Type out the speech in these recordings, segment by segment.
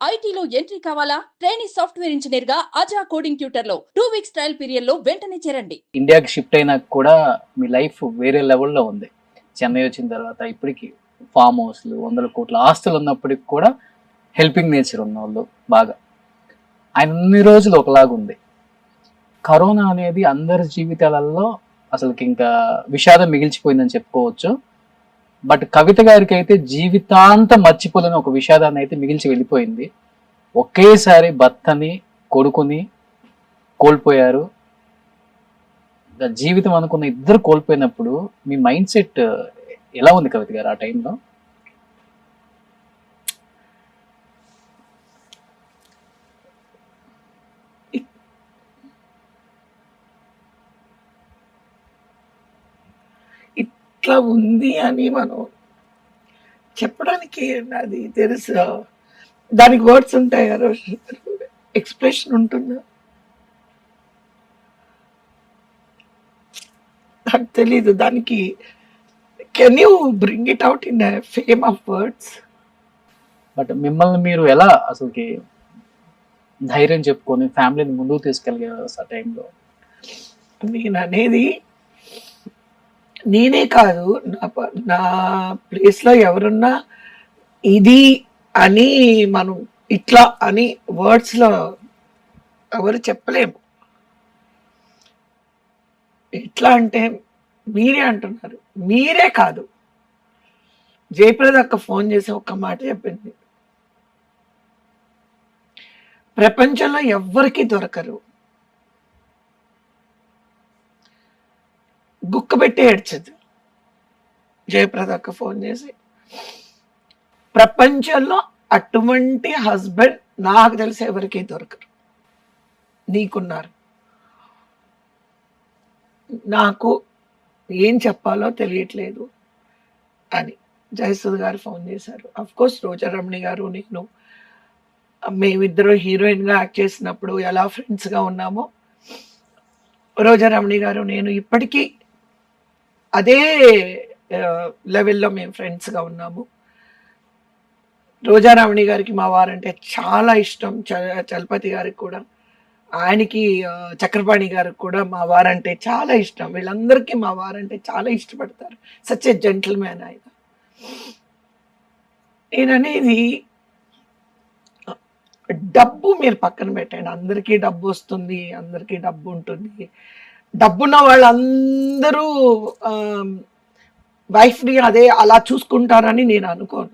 ఐటీలో ఎంట్రీ కావాలా? Trainee software engineer గా అజా కోడింగ్ ట్యూటర్ లో 2 వీక్స్ ట్రయల్ పీరియడ్ లో వెంటనే చేరండి. ఇండియాకి షిఫ్ట్ అయినాక కూడా మీ లైఫ్ వేరే లెవెల్లో ఉంది. చెన్నై వచ్చిన తర్వాత ఇప్పటికి ఫామ్ హౌస్లు, 100 కోట్ల ఆస్తులు ఉన్నప్పటికి కూడా హెల్పింగ్ నేచర్ ఉన్న వాళ్ళు బాగా. ఆయన అన్ని రోజులు ఒకలాగా ఉంది. కరోనా అనేది అందరి జీవితాలలో అసలుకి ఇంకా విషాదం మిగిల్చిపోయిందని చెప్పుకోవచ్చు. బట్ కవిత గారికి అయితే జీవితాంతం మర్చిపోలేని ఒక విషాదాన్ని అయితే మిగిల్చి వెళ్ళిపోయింది. ఒకేసారి భర్తని, కొడుకుని కోల్పోయారు. జీవితం అనుకున్న ఇద్దరు కోల్పోయినప్పుడు మీ మైండ్ సెట్ ఎలా ఉంది కవిత గారు ఆ టైంలో? ఇట్లా ఉంది అని మనం చెప్పడానికి అది తెలుసు, దానికి వర్డ్స్ ఉంటాయా, ఎక్స్ప్రెషన్ ఉంటుందా నాకు తెలీదు. దానికి can you bring it out in fame of words? But మిమ్మల్ని మీరు ఎలా అసలుకి ధైర్యం చెప్పుకొని ఫ్యామిలీని ముందుకు తీసుకెళ్ళగారు ఆ టైంలో? నేను అనేది నేనే కాదు, నా ప్లేస్లో ఎవరున్నా ఇది అని మనం ఇట్లా అని వర్డ్స్లో ఎవరు చెప్పలేము. ఎట్లా అంటే మీరే అంటున్నారు, మీరే కాదు, జయప్రద అక్క ఫోన్ చేసి ఒక్క మాట చెప్పింది, ప్రపంచంలో ఎవ్వరికి దొరకరు, గుక్క పెట్టి ఏడ్చదు. జయప్రద అక్క ఫోన్ చేసి, ప్రపంచంలో అటువంటి హస్బెండ్ నాకు తెలిసి ఎవరికి దొరకరు, నీకున్నారు. నాకు ఏం చెప్పాలో తెలియట్లేదు అని జయసుధ గారు ఫోన్ చేశారు. అఫ్ కోర్స్ రోజారమణి గారు, నేను మేమిద్దరు హీరోయిన్గా యాక్ట్ చేసినప్పుడు ఎలా ఫ్రెండ్స్గా ఉన్నామో, రోజారమణి గారు నేను ఇప్పటికీ అదే లెవెల్లో మేము ఫ్రెండ్స్గా ఉన్నాము. రోజారమణి గారికి మా వారంటే చాలా ఇష్టం, చలపతి గారికి కూడా, ఆయనకి చక్రపాణి గారికి కూడా మా వారంటే చాలా ఇష్టం. వీళ్ళందరికీ మా వారంటే చాలా ఇష్టపడతారు. సచ్ ఎ జెంటిల్ మ్యాన్ ఆయన. నేననేది డబ్బు మీరు పక్కన పెట్టండి, అందరికీ డబ్బు వస్తుంది, అందరికీ డబ్బు ఉంటుంది. డబ్బున్న వాళ్ళందరూ వైఫ్ని అదే అలా చూసుకుంటారని నేను అనుకోను.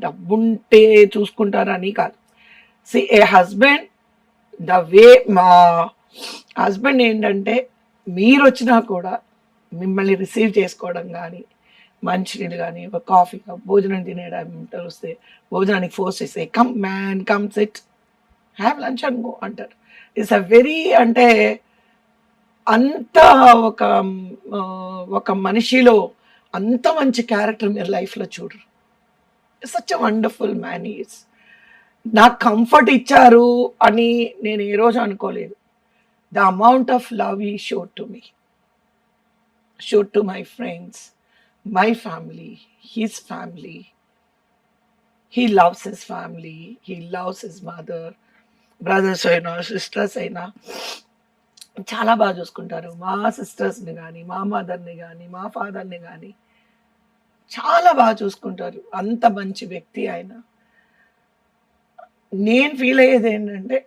డబ్బుంటే చూసుకుంటారని కాదు. C A husband, the way మా హస్బెండ్ ఏంటంటే మీరు వచ్చినా కూడా మిమ్మల్ని రిసీవ్ చేసుకోవడం కానీ, మంచినీళ్ళు కానీ, ఒక కాఫీ, భోజనం తినేయడం వస్తే భోజనానికి ఫోర్స్ చేస్తే come man come SIT have lunch and go అంటారు. ఇట్స్ అ వెరీ అంటే అంత ఒక మనిషిలో అంత మంచి క్యారెక్టర్ మీరు లైఫ్లో చూడరు. Such a wonderful man is. నాకు కంఫర్ట్ ఇచ్చారు అని నేను ఏ రోజు అనుకోలేదు. ద అమౌంట్ ఆఫ్ లవ్ ఈ showed to me, showed to my friends, my family, his family. He loves his family, he loves his mother, brothers అయినా సిస్టర్స్ అయినా చాలా బాగా చూసుకుంటారు. మా సిస్టర్స్ని కానీ, మా మదర్ని కానీ, మా ఫాదర్ని కానీ చాలా బాగా చూసుకుంటారు. అంత మంచి వ్యక్తి ఆయన. నేను ఫీల్ అయ్యేది ఏంటంటే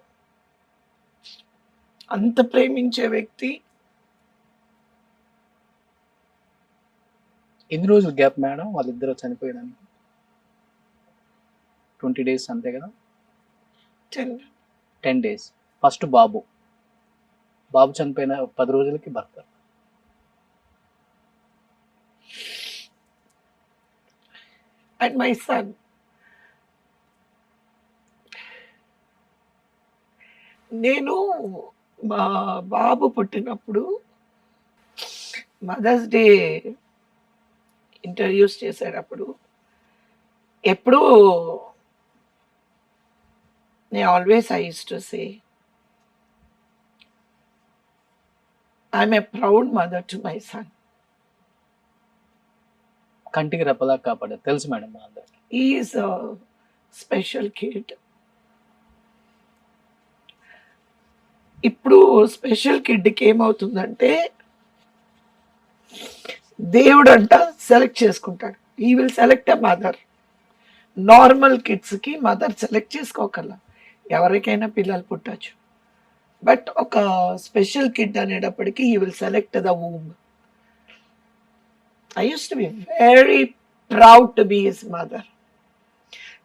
అంత ప్రేమించే వ్యక్తి. ఎన్ని రోజులు గ్యాప్ మేడం వాళ్ళిద్దరు చనిపోయడానికి? 20 days అంతే కదా? 10 days. ఫస్ట్ బాబు చనిపోయిన 10 రోజులకి భర్త. And my son. నేను మా బాబు పుట్టినప్పుడు మదర్స్ డే ఇంటర్వ్యూస్ చేసేటప్పుడు ఎప్పుడూ నేను always I use to say I'm a proud mother to my son. కంటికి రెప్పలా కాపాడారు తెలుసు మేడం. Is special kid. ఇప్పుడు స్పెషల్ కిడ్కి ఏమవుతుందంటే దేవుడు అంట సెలెక్ట్ చేసుకుంటాడు. He will select a mother. Normal కిడ్స్కి మదర్ సెలెక్ట్ చేసుకోకల్లా ఎవరికైనా పిల్లలు పుట్టచ్చు. బట్ ఒక స్పెషల్ కిడ్ అనేటప్పటికి he will select the womb. I use to be very proud to be his mother.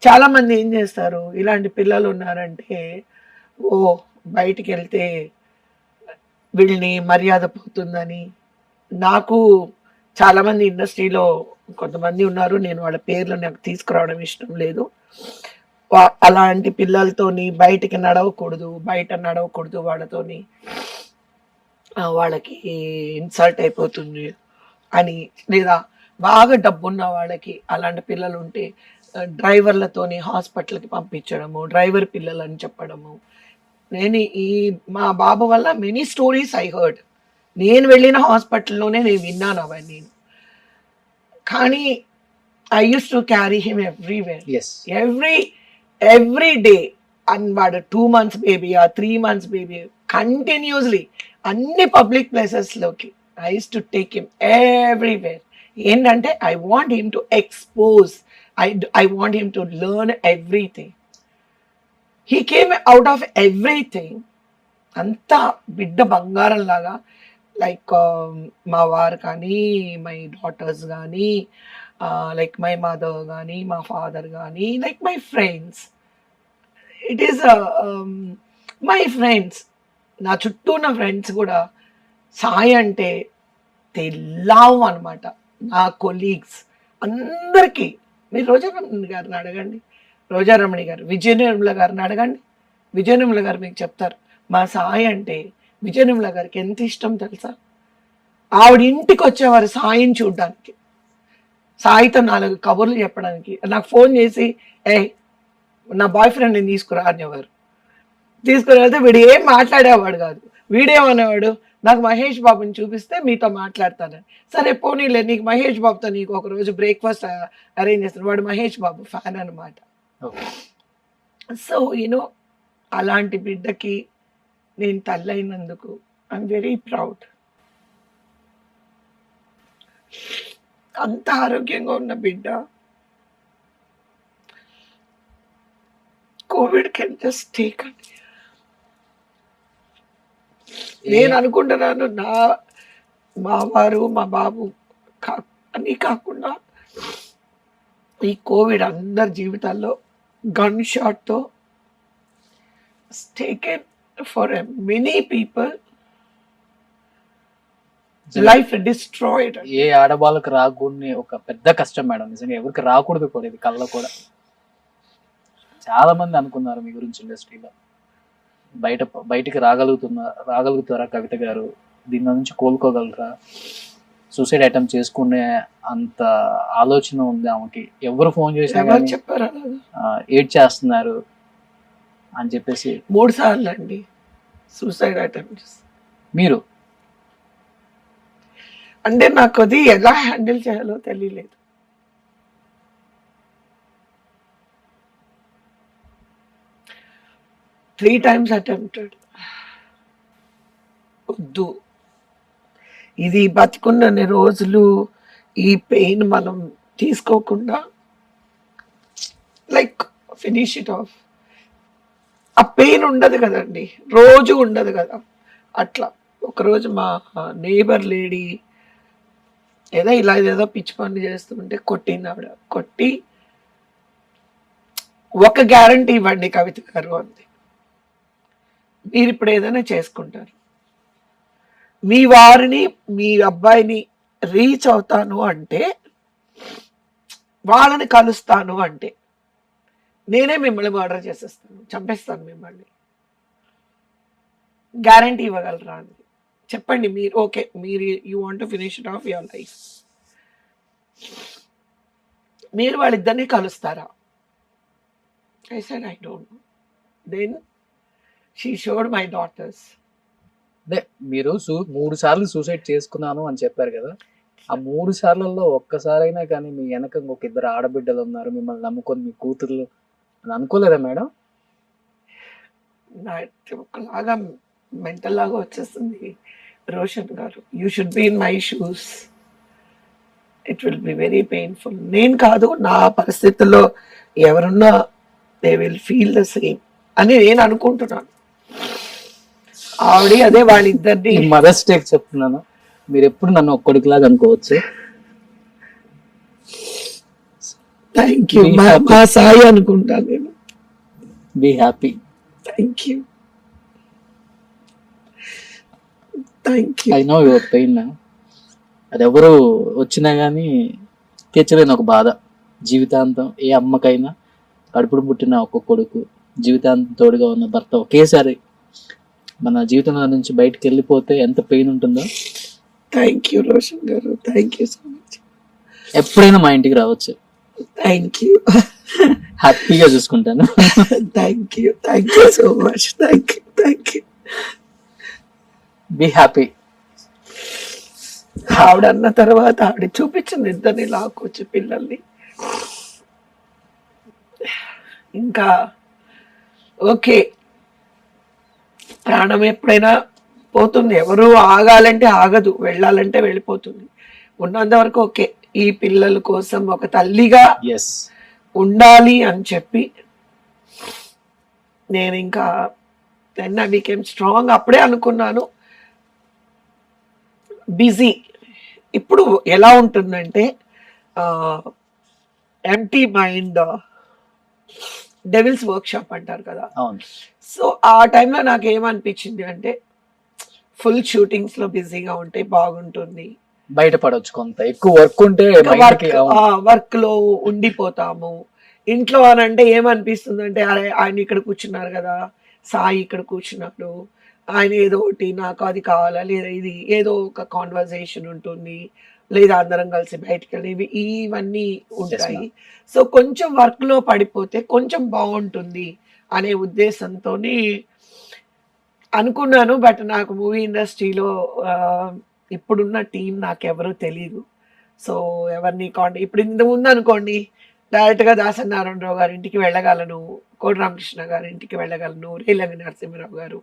చాలా మంది ఏం చేస్తారు, ఇలాంటి పిల్లలు ఉన్నారంటే ఓ బయటికి వెళ్తే వీళ్ళని మర్యాద పోతుందని. నాకు చాలా మంది ఇండస్ట్రీలో కొంతమంది ఉన్నారు, నేను వాళ్ళ పేర్లు నాకు తీసుకురావడం ఇష్టం లేదు. అలాంటి పిల్లలతోని బయటికి నడవకూడదు వాళ్ళతోని, వాళ్ళకి ఇన్సల్ట్ అయిపోతుంది అని. లేదా బాగా డబ్బున్న వాళ్ళకి అలాంటి పిల్లలు ఉంటే డ్రైవర్లతోని హాస్పిటల్కి పంపించడము, డ్రైవర్ పిల్లలు అని చెప్పడము. మా బాబు వల్ల మెనీ స్టోరీస్ ఐ హర్డ్. నేను వెళ్ళిన హాస్పిటల్లోనే నేను విన్నాను అవన్నీ. కానీ I use to carry him everywhere, every day. And వాడు 2 months baby, 3 months baby, continuously అన్ని పబ్లిక్ ప్లేసెస్లోకి I use to take him everywhere. ఏంటంటే I want him to expose, I want him to learn everything. He came out of everything. అంతా బిడ్డ బంగారం లాగా. Like మా వారు కానీ, మై డాటర్స్ కానీ, లైక్ మై మదర్ కానీ, మా ఫాదర్ కానీ, like my friends. It is my friends, నా చుట్టూ ఉన్న ఫ్రెండ్స్ కూడా సాయి అంటే దే లవ్ అనమాట. నా కొలీగ్స్ అందరికీ, మీరు రోజారమణి గారిని అడగండి, రోజారమణి గారు, విజయనిర్మల గారిని అడగండి, విజయనిర్మల గారు మీకు చెప్తారు మా సాయి అంటే విజయనిర్మల గారికి ఎంత ఇష్టం తెలుసా. ఆవిడ ఇంటికి వచ్చేవారు సాయిని చూడడానికి, సాయితో 4 కబుర్లు చెప్పడానికి. నాకు ఫోన్ చేసి నా బాయ్ ఫ్రెండ్ని తీసుకురా అనేవారు. తీసుకురాతే వీడు ఏం మాట్లాడేవాడు కాదు. వీడేమనేవాడు, నాకు మహేష్ బాబుని చూపిస్తే మీతో మాట్లాడతానని. సరే పోనీలే, నీకు మహేష్ బాబుతో నీకు ఒకరోజు బ్రేక్ఫాస్ట్ అరేంజ్ చేస్తాను. వాడు మహేష్ బాబు ఫ్యాన్ అనమాట. సో యూనో అలాంటి బిడ్డకి నేను తల్లైనందుకు ఐఎమ్ వెరీ ప్రౌడ్. అంత ఆరోగ్యంగా ఉన్న బిడ్డ కోవిడ్ కెన్ జస్ట్ టేక్. నేను అనుకుంటున్నాను మా వారు మా బాబు అని కాకుండా ఈ కోవిడ్ అందరి జీవితాల్లో గన్ షాట్తో taken for many people life destroyed. ఏ ఆడవాళ్ళకి రాకూడని ఒక పెద్ద కష్టం మేడం, నిజంగా ఎవరికి రాకూడదు కూడా ఇది. కళ్ళ కూడా చాలా మంది అనుకున్నారు మీ గురించి ఇండస్ట్రీలో. బయటికి రాగలుగుతారా కవిత గారు, దీని నుంచి కోలుకోగలరా, సూసైడ్ అటెంప్ట్ చేసుకునే అంత ఆలోచన ఉంది ఆమెకి, ఎవరు ఫోన్ చేసినా చెప్పారు ఏడ్ చేస్తున్నారు అని చెప్పేసి. 3 సార్లు అండి సూసైడ్ అటెంప్ట్. మీరు అంటే నాకు అది ఎలా హ్యాండిల్ చేయాలో తెలియలేదు. Three times attempted. వద్దు, ఇది బతికున్న రోజులు ఈ పెయిన్ మనం తీసుకోకుండా లైక్ ఫినిష్ ఇట్ ఆఫ్. ఆ పెయిన్ ఉండదు కదండి, రోజు ఉండదు కదా. అట్లా ఒకరోజు మా నేబర్ లేడీ ఏదో పిచ్చి పని చేస్తుంటే కొట్టింది. ఆవిడ కొట్టి, ఒక గ్యారంటీ ఇవ్వండి కవిత గారు అంది, మీరు ఇప్పుడు ఏదైనా చేసుకుంటారు, మీ వారిని మీ అబ్బాయిని రీచ్ అవుతాను అంటే, వాళ్ళని కలుస్తాను అంటే నేనే మిమ్మల్ని మర్డర్ చేసేస్తాను, చంపేస్తాను మిమ్మల్ని, గ్యారంటీ ఇవ్వగలరా అంది. చెప్పండి మీరు, ఓకే మీరు you want to finish it of your life, మీరు వాళ్ళిద్దరిని కలుస్తారా? I said I don't know. Then she showed my daughters. మీరు 3 సార్లు సూసైడ్ చేసుకున్నాను అని చెప్పారు కదా, ఆ 3 సార్లలో ఒక్కసారైనా కానీ మీ వెనక ఒక 2 ఆడబిడ్డలు ఉన్నారు మిమ్మల్ని నమ్ముకొని, మీ కూతుర్లు అని అనుకోలేదా మేడం? ఒకలాగా మెంటల్ లాగా వచ్చేస్తుంది. రోషన్ గారు, you should be in my shoes, it will be very painful. నేను కాదు, నా పరిస్థితుల్లో ఎవరున్నా they will feel the same అని నేను అనుకుంటున్నాను. ఆవిడ అదే వాళ్ళిద్దరిని. మదర్స్ డేకి చెప్తున్నాను, మీరు ఎప్పుడు నన్ను ఒక్కడికిలాగా అనుకోవచ్చు. థ్యాంక్ యూ, మా సాయి అనుకుంటాను నేను. Be happy. Thank you, thank you. I know your pain. అది ఎవరు వచ్చినా కానీ తీర్చలేని ఒక బాధ. జీవితాంతం ఏ అమ్మకైనా కడుపుడు పుట్టిన ఒక కొడుకు, జీవితాంతం తోడుగా ఉన్న భర్త ఒకేసారి మన జీవితంలో నుంచి బయటకు వెళ్ళిపోతే ఎంత పెయిన్ ఉంటుందో. థ్యాంక్ యూ రోషన్ గారు, థ్యాంక్ యూ సో మచ్. ఎప్పుడైనా మా ఇంటికి రావచ్చు. థ్యాంక్ యూ, హ్యాపీగా చూసుకుంటాను. Thank you so much. Thank you. Be happy. ఆవిడ అన్న తర్వాత ఆవిడ చూపించింది ఇద్దరిని లాక్కొచ్చి పిల్లల్ని. ఇంకా ఓకే, ప్రాణం ఎప్పుడైనా పోతుంది, ఎవరు ఆగాలంటే ఆగదు, వెళ్ళాలంటే వెళ్ళిపోతుంది. ఉన్నంత వరకు ఓకే, ఈ పిల్లల కోసం ఒక తల్లిగా ఎస్ ఉండాలి అని చెప్పి నేను ఇంకా దెన్ ఐ బికేమ్ స్ట్రాంగ్. అప్పుడే అనుకున్నాను బిజీ. ఇప్పుడు ఎలా ఉంటుందంటే empty mind, devil's workshop అంటారు కదా. అవును. సో ఆ టైంలో నాకు ఏమనిపించింది అంటే ఫుల్ షూటింగ్స్ లో బిజీగా ఉంటే బాగుంటుంది, బయటపడవచ్చు. కొంత ఎక్కువ వర్క్ ఉంటే వర్క్ లో ఉండిపోతాము. ఇంట్లో అని అంటే ఏమనిపిస్తుంది అంటే అరే ఆయన ఇక్కడ కూర్చున్నారు కదా, సాయి ఇక్కడ కూర్చున్నాడు, ఆయన ఏదో ఒకటి నాకు అది కావాలా, లేదా ఇది ఏదో ఒక కాన్వర్జేషన్ ఉంటుంది, లేదా అందరం కలిసి బయటికి వెళ్ళి ఇవన్నీ ఉంటాయి. సో కొంచెం వర్క్ లో పడిపోతే కొంచెం బాగుంటుంది అనే ఉద్దేశంతో అనుకున్నాను. బట్ నాకు మూవీ ఇండస్ట్రీలో ఇప్పుడున్న టీం నాకెవరూ తెలీదు. సో ఎవరిని ఇప్పుడు ఇంత ముందు అనుకోండి, డైరెక్ట్గా దాసరి నారాయణరావు గారి ఇంటికి వెళ్ళగలను, కోడి రామకృష్ణ గారి ఇంటికి వెళ్ళగలను, రేలంగి నరసింహరావు గారు,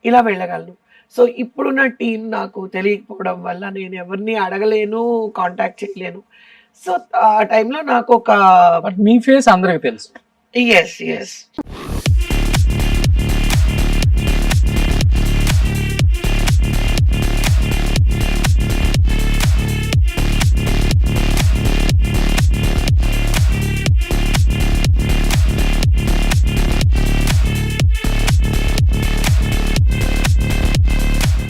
ఇలా వెళ్ళగలను. సో ఇప్పుడున్న టీం నాకు తెలియకపోవడం వల్ల నేను ఎవరిని అడగలేను, కాంటాక్ట్ చేయలేను. సో ఆ టైంలో నాకు ఒక బట్ మీ ఫేస్ అందరికి తెలుసు. ఎస్